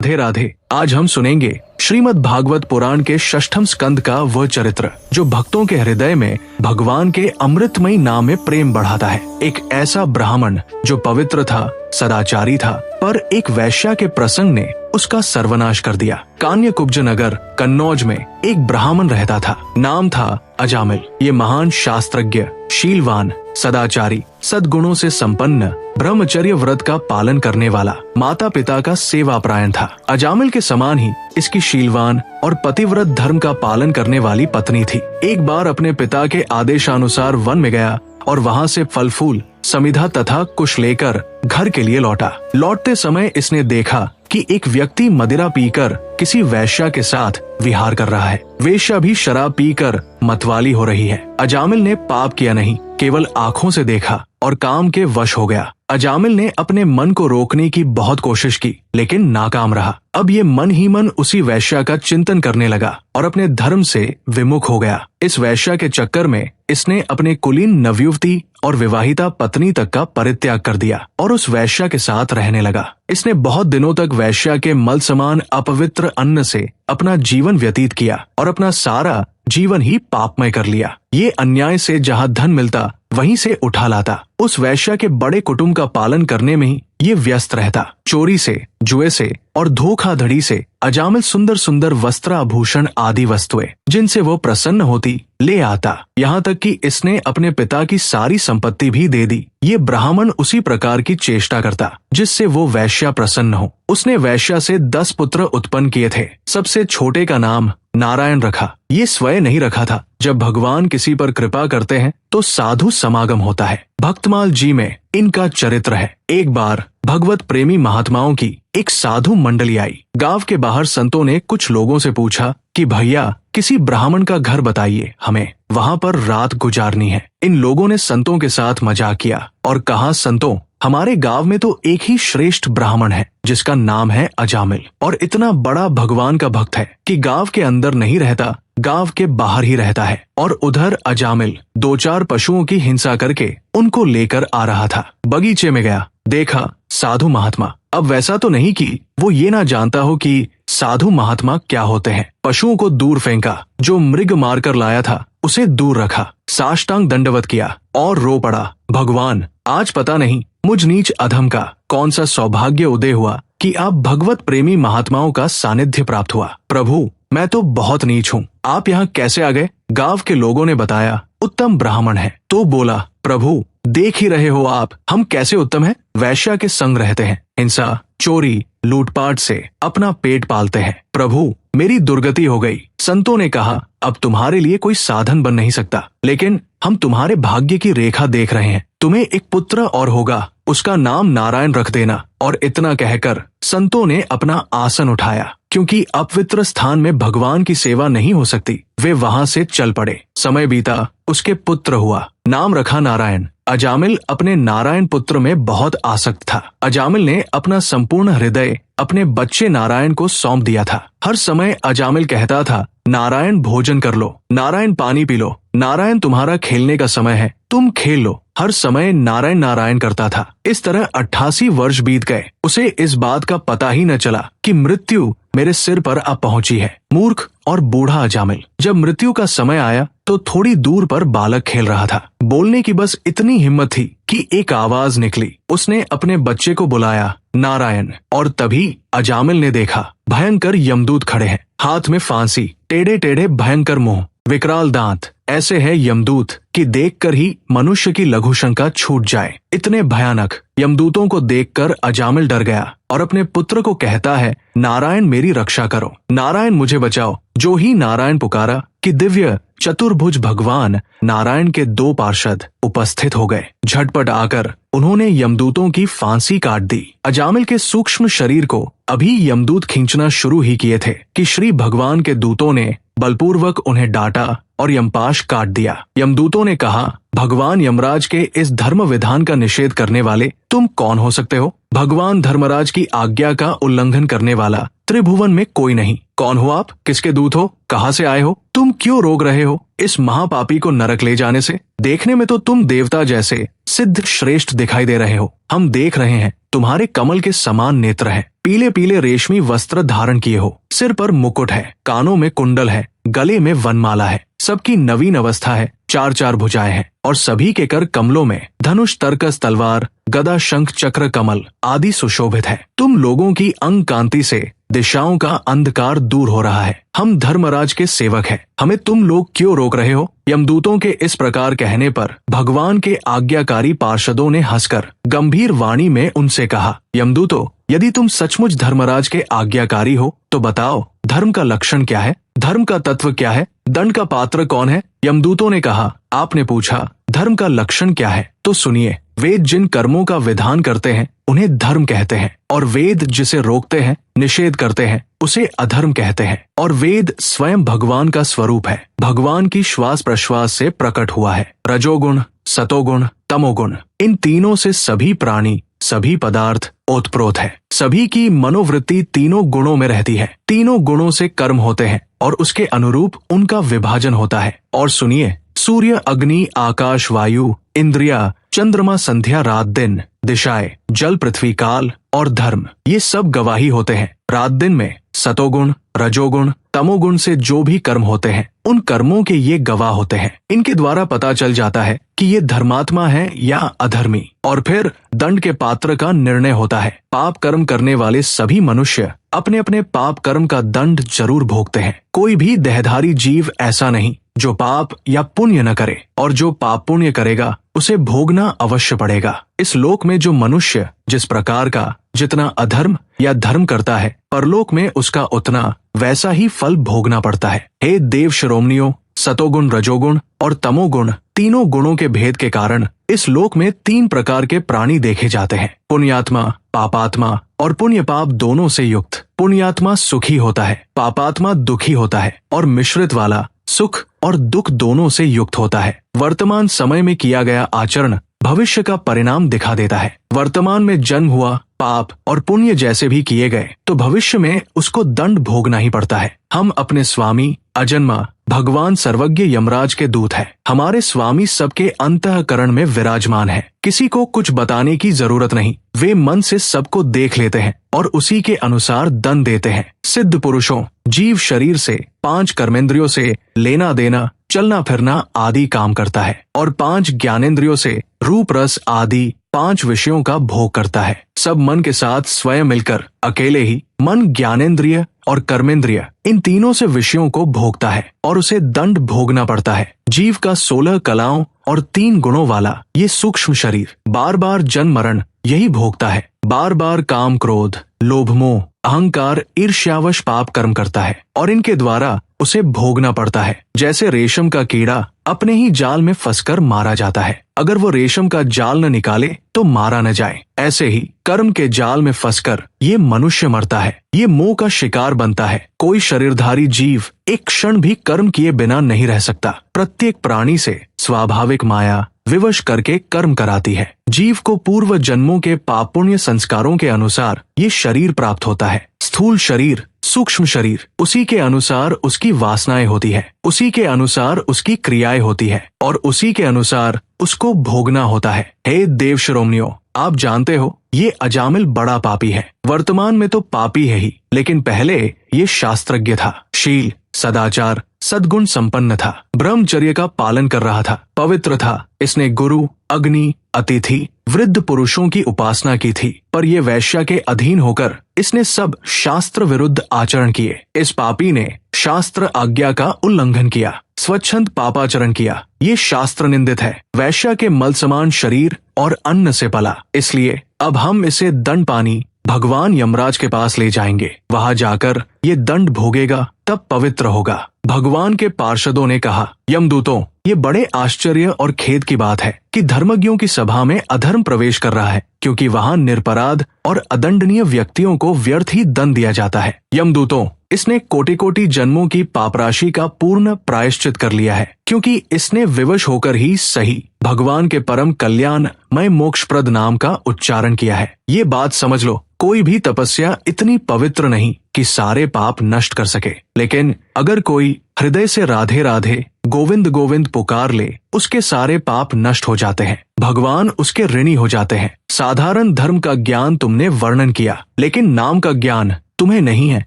राधे राधे। आज हम सुनेंगे श्रीमद् भागवत पुराण के षष्ठम स्कंद का वह चरित्र जो भक्तों के हृदय में भगवान के अमृतमयी नाम में प्रेम बढ़ाता है। एक ऐसा ब्राह्मण जो पवित्र था, सदाचारी था, पर एक वैश्या के प्रसंग ने उसका सर्वनाश कर दिया। कान्यकुब्ज नगर कन्नौज में एक ब्राह्मण रहता था। नाम था अजामिल। ये महान शास्त्रज्ञ, शीलवान, सदाचारी, सद्गुणों से संपन्न, ब्रह्मचर्य व्रत का पालन करने वाला, माता पिता का सेवापरायण था। अजामिल के समान ही इसकी शीलवान और पतिव्रत धर्म का पालन करने वाली पत्नी थी। एक बार अपने पिता के आदेशानुसार वन में गया और वहाँ से फल फूल, समिधा तथा कुश लेकर घर के लिए लौटा। लौटते समय इसने देखा कि एक व्यक्ति मदिरा पीकर किसी वैश्या के साथ विहार कर रहा है। वेश्या भी शराब पीकर मतवाली हो रही है। अजामिल ने पाप किया नहीं, केवल आंखों से देखा और काम के वश हो गया। अजामिल ने अपने मन को रोकने की बहुत कोशिश की, लेकिन नाकाम रहा। अब ये मन ही मन उसी वैश्या का चिंतन करने लगा और अपने धर्म से विमुख हो गया। इस वैश्या के चक्कर में इसने अपने कुलीन नवयुवती और विवाहिता पत्नी तक का परित्याग कर दिया और उस वैश्या के साथ रहने लगा। इसने बहुत दिनों तक वैश्या के मल समान अपवित्र अन्न से अपना जीवन व्यतीत किया और अपना सारा जीवन ही पापमय कर लिया। ये अन्याय से जहाँ धन मिलता वहीं से उठा लाता। उस वैश्या के बड़े कुटुंब का पालन करने में ही ये व्यस्त रहता। चोरी से, जुए से और धोखाधड़ी से अजामिल सुंदर सुंदर वस्त्र आभूषण आदि वस्तुएं जिनसे वो प्रसन्न होती ले आता। यहाँ तक कि इसने अपने पिता की सारी संपत्ति भी दे दी। ये ब्राह्मण उसी प्रकार की चेष्टा करता जिससे वो वैश्या प्रसन्न हो। उसने वैश्या से 10 पुत्र उत्पन्न किए थे। सबसे छोटे का नाम नारायण रखा। ये स्वयं नहीं रखा था। जब भगवान किसी पर कृपा करते हैं तो साधु समागम होता है। भक्तमाल जी में इनका चरित्र है। एक बार भगवत प्रेमी महात्माओं की एक साधु मंडली आई। गांव के बाहर संतों ने कुछ लोगों से पूछा कि भैया किसी ब्राह्मण का घर बताइए, हमें वहां पर रात गुजारनी है। इन लोगों ने संतों के साथ मजाक किया और कहा, संतों, हमारे गांव में तो एक ही श्रेष्ठ ब्राह्मण है जिसका नाम है अजामिल और इतना बड़ा भगवान का भक्त है कि गांव के अंदर नहीं रहता, गांव के बाहर ही रहता है। और उधर अजामिल 2-4 पशुओं की हिंसा करके उनको लेकर आ रहा था। बगीचे में गया, देखा साधु महात्मा। अब वैसा तो नहीं कि वो ये ना जानता हो कि साधु महात्मा क्या होते हैं। पशुओं को दूर फेंका, जो मृग मारकर लाया था उसे दूर रखा, साष्टांग दंडवत किया और रो पड़ा, भगवान, आज पता नहीं मुझ नीच अधम का कौन सा सौभाग्य उदय हुआ कि आप भगवत प्रेमी महात्माओं का सानिध्य प्राप्त हुआ। प्रभु, मैं तो बहुत नीच हूँ, आप यहाँ कैसे आ गए? गांव के लोगों ने बताया, उत्तम ब्राह्मण है। तो बोला, प्रभु, देख ही रहे हो आप, हम कैसे उत्तम हैं? वैश्या के संग रहते हैं, हिंसा, चोरी, लूटपाट से अपना पेट पालते हैं। प्रभु, मेरी दुर्गति हो गई। संतों ने कहा, अब तुम्हारे लिए कोई साधन बन नहीं सकता, लेकिन हम तुम्हारे भाग्य की रेखा देख रहे हैं। तुम्हें एक पुत्र और होगा, उसका नाम नारायण रख देना। और इतना कहकर संतों ने अपना आसन उठाया। क्योंकि अपवित्र स्थान में भगवान की सेवा नहीं हो सकती, वे वहां से चल पड़े। समय बीता, उसके पुत्र हुआ, नाम रखा नारायण। अजामिल अपने नारायण पुत्र में बहुत आसक्त था। अजामिल ने अपना संपूर्ण हृदय अपने बच्चे नारायण को सौंप दिया था। हर समय अजामिल कहता था, नारायण भोजन कर लो, नारायण पानी पी लो, नारायण तुम्हारा खेलने का समय है, तुम खेल लो। हर समय नारायण नारायण करता था। इस तरह 88 वर्ष बीत गए। उसे इस बात का पता ही न चला कि मृत्यु मेरे सिर पर आ पहुंची है। मूर्ख और बूढ़ा अजामिल। जब मृत्यु का समय आया तो थोड़ी दूर पर बालक खेल रहा था। बोलने की बस इतनी हिम्मत थी कि एक आवाज निकली। उसने अपने बच्चे को बुलाया, नारायण। और तभी अजामिल ने देखा, भयंकर यमदूत खड़े हैं, हाथ में फांसी, टेढ़े टेढ़े भयंकर मुंह, विकराल दांत। ऐसे है यमदूत कि देखकर ही मनुष्य की लघु शंका छूट जाए। इतने भयानक यमदूतों को देखकर अजामिल डर गया और अपने पुत्र को कहता है, नारायण मेरी रक्षा करो, नारायण मुझे बचाओ। जो ही नारायण पुकारा कि दिव्य चतुर्भुज भगवान नारायण के 2 पार्षद उपस्थित हो गए। झटपट आकर उन्होंने यमदूतों की फांसी काट दी। अजामिल के सूक्ष्म शरीर को अभी यमदूत खींचना शुरू ही किए थे कि श्री भगवान के दूतों ने बलपूर्वक उन्हें डांटा और यमपाश काट दिया। यमदूतों ने कहा, भगवान यमराज के इस धर्म विधान का निषेध करने वाले तुम कौन हो सकते हो? भगवान धर्मराज की आज्ञा का उल्लंघन करने वाला त्रिभुवन में कोई नहीं। कौन हो आप? किसके दूत हो? कहाँ से आए हो? तुम क्यों रोक रहे हो इस महापापी को नरक ले जाने से? देखने में तो तुम देवता जैसे सिद्ध श्रेष्ठ दिखाई दे रहे हो। हम देख रहे हैं तुम्हारे कमल के समान नेत्र हैं, पीले पीले रेशमी वस्त्र धारण किए हो, सिर पर मुकुट है, कानों में कुंडल है, गले में वनमाला है, सबकी नवीन अवस्था है, चार चार भुजाएं हैं और सभी के कर कमलों में धनुष, तरकस, तलवार, गदा, शंख, चक्र, कमल आदि सुशोभित है। तुम लोगों की अंग कांति से दिशाओं का अंधकार दूर हो रहा है। हम धर्मराज के सेवक हैं, हमें तुम लोग क्यों रोक रहे हो? यमदूतों के इस प्रकार कहने पर भगवान के आज्ञाकारी पार्षदों ने हंसकर गंभीर वाणी में उनसे कहा, यमदूतों, यदि तुम सचमुच धर्मराज के आज्ञाकारी हो तो बताओ, धर्म का लक्षण क्या है? धर्म का तत्व क्या है? दंड का पात्र कौन है? यमदूतों ने कहा, आपने पूछा धर्म का लक्षण क्या है, तो सुनिए। वेद जिन कर्मों का विधान करते हैं उन्हें धर्म कहते हैं, और वेद जिसे रोकते हैं, निषेध करते हैं, उसे अधर्म कहते हैं। और वेद स्वयं भगवान का स्वरूप है, भगवान की श्वास प्रश्वास से प्रकट हुआ है। रजोगुण, सतोगुण, तमोगुण, इन तीनों से सभी प्राणी, सभी पदार्थ ओतप्रोत है। सभी की मनोवृत्ति तीनों गुणों में रहती है। तीनों गुणों से कर्म होते हैं और उसके अनुरूप उनका विभाजन होता है। और सुनिए, सूर्य, अग्नि, आकाश, वायु, इंद्रिया, चंद्रमा, संध्या, रात दिन, दिशाएं, जल, पृथ्वी, काल और धर्म, ये सब गवाही होते हैं। रात दिन में सतोगुण, रजोगुण, तमोगुण से जो भी कर्म होते हैं उन कर्मों के ये गवाह होते हैं। इनके द्वारा पता चल जाता है कि ये धर्मात्मा है या अधर्मी, और फिर दंड के पात्र का निर्णय होता है। पाप कर्म करने वाले सभी मनुष्य अपने अपने पाप कर्म का दंड जरूर भोगते हैं। कोई भी देहधारी जीव ऐसा नहीं जो पाप या पुण्य न करे, और जो पाप पुण्य करेगा उसे भोगना अवश्य पड़ेगा। इस लोक में जो मनुष्य जिस प्रकार का जितना अधर्म या धर्म करता है, परलोक में उसका उतना वैसा ही फल भोगना पड़ता है। हे देव शिरोमणियों, सतोगुण, रजोगुण और तमोगुण, तीनों गुणों के भेद के कारण इस लोक में 3 प्रकार के प्राणी देखे जाते हैं, पुण्यात्मा, पापात्मा और पुण्य पाप दोनों से युक्त। पुण्यात्मा सुखी होता है, पापात्मा दुखी होता है, और मिश्रित वाला सुख और दुख दोनों से युक्त होता है। वर्तमान समय में किया गया आचरण भविष्य का परिणाम दिखा देता है। वर्तमान में जन्म हुआ पाप और पुण्य जैसे भी किए गए तो भविष्य में उसको दंड भोगना ही पड़ता है। हम अपने स्वामी अजन्मा भगवान सर्वज्ञ यमराज के दूत हैं। हमारे स्वामी सबके अंतःकरण में विराजमान है। किसी को कुछ बताने की जरूरत नहीं, वे मन से सबको देख लेते हैं और उसी के अनुसार दंड देते हैं। सिद्ध पुरुषों, जीव शरीर से 5 कर्मेंद्रियों से लेना देना, चलना फिरना आदि काम करता है, और 5 ज्ञानेंद्रियों से रूप रस आदि 5 विषयों का भोग करता है। सब मन के साथ स्वयं मिलकर अकेले ही मन, ज्ञानेंद्रिय और कर्मेंद्रिय, इन तीनों से विषयों को भोगता है और उसे दंड भोगना पड़ता है। जीव का 16 कलाओं और 3 गुणों वाला ये सूक्ष्म शरीर बार बार जन्म मरण यही भोगता है। बार बार काम, क्रोध, लोभ, मोह, अहंकार, ईर्ष्यावश पाप कर्म करता है और इनके द्वारा उसे भोगना पड़ता है। जैसे रेशम का कीड़ा अपने ही जाल में फंसकर मारा जाता है, अगर वो रेशम का जाल न निकाले तो मारा न जाए, ऐसे ही कर्म के जाल में फंसकर ये मनुष्य मरता है, ये मोह का शिकार बनता है। कोई शरीरधारी जीव एक क्षण भी कर्म किए बिना नहीं रह सकता। प्रत्येक प्राणी से स्वाभाविक माया विवश करके कर्म कराती है। जीव को पूर्व जन्मों के पाप पुण्य संस्कारों के अनुसार ये शरीर प्राप्त होता है। स्थूल शरीर, सूक्ष्म शरीर, उसी के अनुसार उसकी वासनाएं होती है, उसी के अनुसार उसकी क्रियाएं होती है और उसी के अनुसार उसको भोगना होता है। हे देव शिरोमणियों, आप जानते हो ये अजामिल बड़ा पापी है। वर्तमान में तो पापी है ही, लेकिन पहले ये शास्त्रज्ञ था, शील, सदाचार, सद्गुण संपन्न था, ब्रह्मचर्य का पालन कर रहा था, पवित्र था। इसने गुरु, अग्नि, अतिथि, वृद्ध पुरुषों की उपासना की थी, पर ये वैश्या के अधीन होकर इसने सब शास्त्र विरुद्ध आचरण किए। इस पापी ने शास्त्र आज्ञा का उल्लंघन किया, स्वच्छंद पापाचरण किया। ये शास्त्र निंदित है। वैश्या के मल समान शरीर और अन्न से पला, इसलिए अब हम इसे दंड पानी भगवान यमराज के पास ले जाएंगे। वहां जाकर ये दंड भोगेगा, तब पवित्र होगा। भगवान के पार्षदों ने कहा, यमदूतों, ये बड़े आश्चर्य और खेद की बात है कि धर्मज्ञों की सभा में अधर्म प्रवेश कर रहा है, क्योंकि वहां निरपराध और अदंडनीय व्यक्तियों को व्यर्थ ही दंड दिया जाता है। यमदूतों, इसने कोटि कोटि जन्मों की पाप राशि का पूर्ण प्रायश्चित कर लिया है, क्योंकि इसने विवश होकर ही सही भगवान के परम कल्याणमय मोक्षप्रद नाम का उच्चारण किया है। ये बात समझ लो, कोई भी तपस्या इतनी पवित्र नहीं कि सारे पाप नष्ट कर सके, लेकिन अगर कोई हृदय से राधे राधे गोविंद गोविंद पुकार ले, उसके सारे पाप नष्ट हो जाते हैं, भगवान उसके ऋणी हो जाते हैं। साधारण धर्म का ज्ञान तुमने वर्णन किया, लेकिन नाम का ज्ञान तुम्हें नहीं है।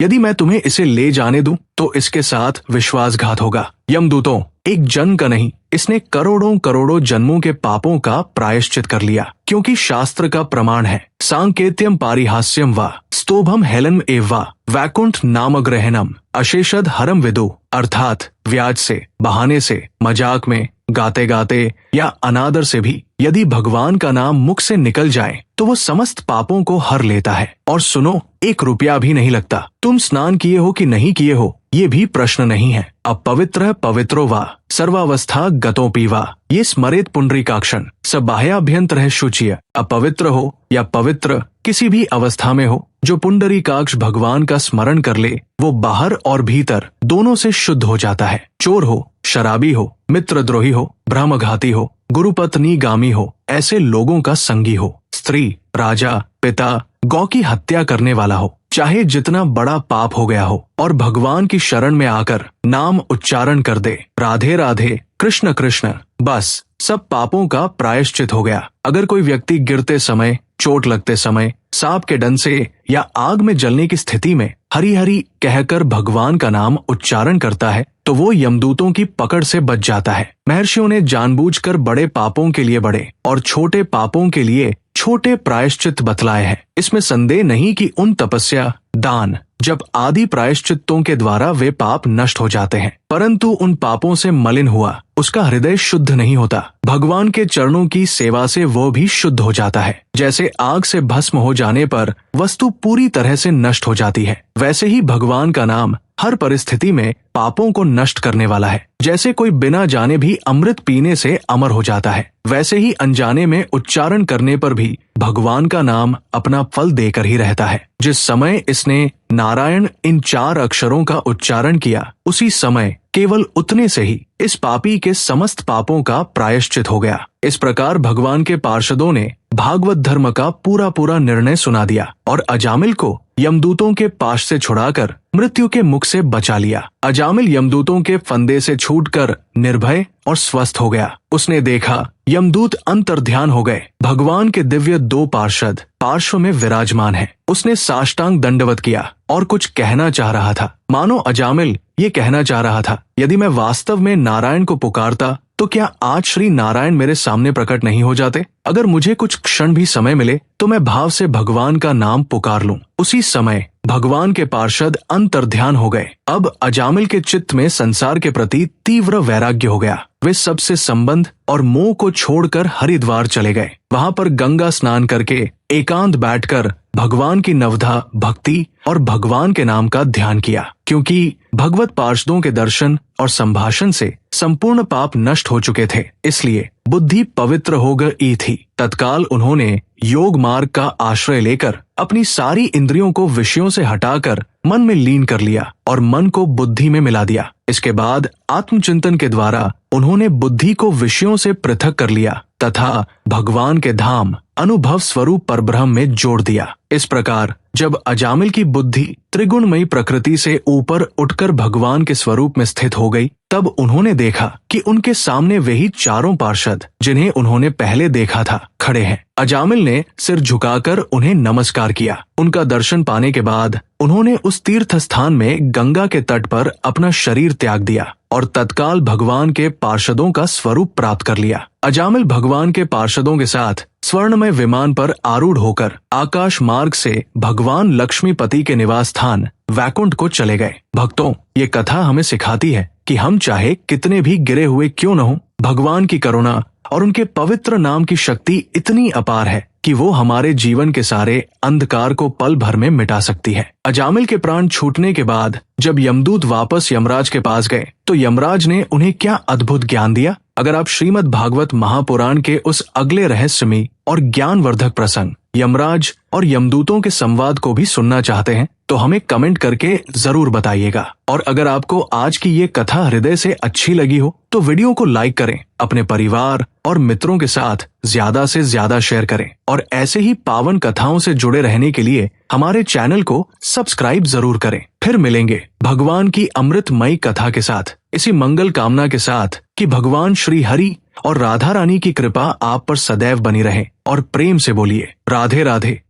यदि मैं तुम्हें इसे ले जाने दूं, तो इसके साथ विश्वासघात होगा। यमदूतों, एक जन्म का नहीं, इसने करोड़ों करोड़ों जन्मों के पापों का प्रायश्चित कर लिया, क्योंकि शास्त्र का प्रमाण है, सांकेत्यम पारिहास्यम वा स्तोभम हेलम एव वा वैकुंठ नामग्रहणम अशेषद हरम विदु, अर्थात व्याज से, बहाने से, मजाक में, गाते गाते या अनादर से भी यदि भगवान का नाम मुख से निकल जाए तो वो समस्त पापों को हर लेता है। और सुनो, 1 रुपया भी नहीं लगता। तुम स्नान किए हो कि नहीं किए हो, ये भी प्रश्न नहीं है। अपवित्र पवित्रो वा सर्वावस्था गतोपि वा ये स्मरेत पुंडरीकाक्षण स बाह्याभ्यंतर शुचिय। अपवित्र हो या पवित्र, किसी भी अवस्था में हो, जो पुंडरीकाक्ष भगवान का स्मरण कर ले, वो बाहर और भीतर दोनों से शुद्ध हो जाता है। चोर हो, शराबी हो, मित्रद्रोही हो, ब्रह्मघाती हो, गुरुपत्नी गामी हो, ऐसे लोगों का संगी हो, स्त्री, राजा, पिता, गौ की हत्या करने वाला हो, चाहे जितना बड़ा पाप हो गया हो, और भगवान की शरण में आकर नाम उच्चारण कर दे, राधे राधे कृष्ण कृष्ण, बस सब पापों का प्रायश्चित हो गया। अगर कोई व्यक्ति गिरते समय, चोट लगते समय, सांप के डंक से या आग में जलने की स्थिति में हरि हरि कहकर भगवान का नाम उच्चारण करता है, तो वो यमदूतों की पकड़ से बच जाता है। महर्षियों ने जानबूझकर बड़े पापों के लिए बड़े और छोटे पापों के लिए छोटे प्रायश्चित बतलाए हैं। इसमें संदेह नहीं कि उन तपस्या, दान, जब आदि प्रायश्चितों के द्वारा वे पाप नष्ट हो जाते हैं, परंतु उन पापों से मलिन हुआ उसका हृदय शुद्ध नहीं होता। भगवान के चरणों की सेवा से वो भी शुद्ध हो जाता है। जैसे आग से भस्म हो जाने पर वस्तु पूरी तरह से नष्ट हो जाती है, वैसे ही भगवान का नाम हर परिस्थिति में पापों को नष्ट करने वाला है। जैसे कोई बिना जाने भी अमृत पीने से अमर हो जाता है, वैसे ही अनजाने में उच्चारण करने पर भी भगवान का नाम अपना फल देकर ही रहता है। जिस समय इसने नारायण इन 4 अक्षरों का उच्चारण किया, उसी समय केवल उतने से ही इस पापी के समस्त पापों का प्रायश्चित हो गया। इस प्रकार भगवान के पार्षदों ने भागवत धर्म का पूरा पूरा निर्णय सुना दिया और अजामिल को यमदूतों के पाश से छुड़ाकर मृत्यु के मुख से बचा लिया। अजामिल यमदूतों के फंदे से छूटकर निर्भय और स्वस्थ हो गया। उसने देखा यमदूत अंतर्ध्यान हो गए। भगवान के दिव्य 2 पार्षद पार्श्व में विराजमान हैं। उसने साष्टांग दंडवत किया और कुछ कहना चाह रहा था, मानो अजामिल ये कहना चाह रहा था, यदि मैं वास्तव में नारायण को पुकारता तो क्या आज श्री नारायण मेरे सामने प्रकट नहीं हो जाते? अगर मुझे कुछ क्षण भी समय मिले तो मैं भाव से भगवान का नाम पुकार लूं। उसी समय भगवान के पार्षद अंतर्ध्यान हो गए। अब अजामिल के चित्त में संसार के प्रति तीव्र वैराग्य हो गया। वे सबसे संबंध और मोह को छोड़कर हरिद्वार चले गए। वहां पर गंगा स्नान करके एकांत बैठकर भगवान की नवधा भक्ति और भगवान के नाम का ध्यान किया। क्योंकि भगवत पार्षदों के दर्शन और संभाषण से संपूर्ण पाप नष्ट हो चुके थे, इसलिए बुद्धि पवित्र हो गई थी। तत्काल उन्होंने योग मार्ग का आश्रय लेकर अपनी सारी इंद्रियों को विषयों से हटाकर मन में लीन कर लिया और मन को बुद्धि में मिला दिया। इसके बाद आत्मचिंतन के द्वारा उन्होंने बुद्धि को विषयों से पृथक कर लिया तथा भगवान के धाम अनुभव स्वरूप परब्रह्म में जोड़ दिया। इस प्रकार जब अजामिल की बुद्धि त्रिगुणमयी प्रकृति से ऊपर उठकर भगवान के स्वरूप में स्थित हो गई, तब उन्होंने देखा कि उनके सामने वही 4 पार्षद जिन्हें उन्होंने पहले देखा था खड़े हैं। अजामिल ने सिर झुकाकर उन्हें नमस्कार किया। उनका दर्शन पाने के बाद उन्होंने उस तीर्थ स्थान में गंगा के तट पर अपना शरीर त्याग दिया और तत्काल भगवान के पार्षदों का स्वरूप प्राप्त कर लिया। अजामिल भगवान के पार्षदों के साथ स्वर्णमय विमान पर आरूढ़ होकर आकाश मार्ग से भगवान लक्ष्मीपति के निवास स्थान वैकुंठ को चले गए। भक्तों, ये कथा हमें सिखाती है कि हम चाहे कितने भी गिरे हुए क्यों न हो, भगवान की करुणा और उनके पवित्र नाम की शक्ति इतनी अपार है कि वो हमारे जीवन के सारे अंधकार को पल भर में मिटा सकती है। अजामिल के प्राण छूटने के बाद जब यमदूत वापस यमराज के पास गए तो यमराज ने उन्हें क्या अद्भुत ज्ञान दिया। अगर आप श्रीमद् भागवत महापुराण के उस अगले रहस्यमयी और ज्ञानवर्धक प्रसंग यमराज और यमदूतों के संवाद को भी सुनना चाहते हैं तो हमें कमेंट करके जरूर बताइएगा। और अगर आपको आज की ये कथा हृदय से अच्छी लगी हो तो वीडियो को लाइक करें, अपने परिवार और मित्रों के साथ ज्यादा से ज्यादा शेयर करें और ऐसे ही पावन कथाओं से जुड़े रहने के लिए हमारे चैनल को सब्सक्राइब जरूर करें। फिर मिलेंगे भगवान की अमृतमयी कथा के साथ, इसी मंगल कामना के साथ कि भगवान श्री हरि और राधा रानी की कृपा आप पर सदैव बनी रहे। और प्रेम से बोलिए राधे राधे।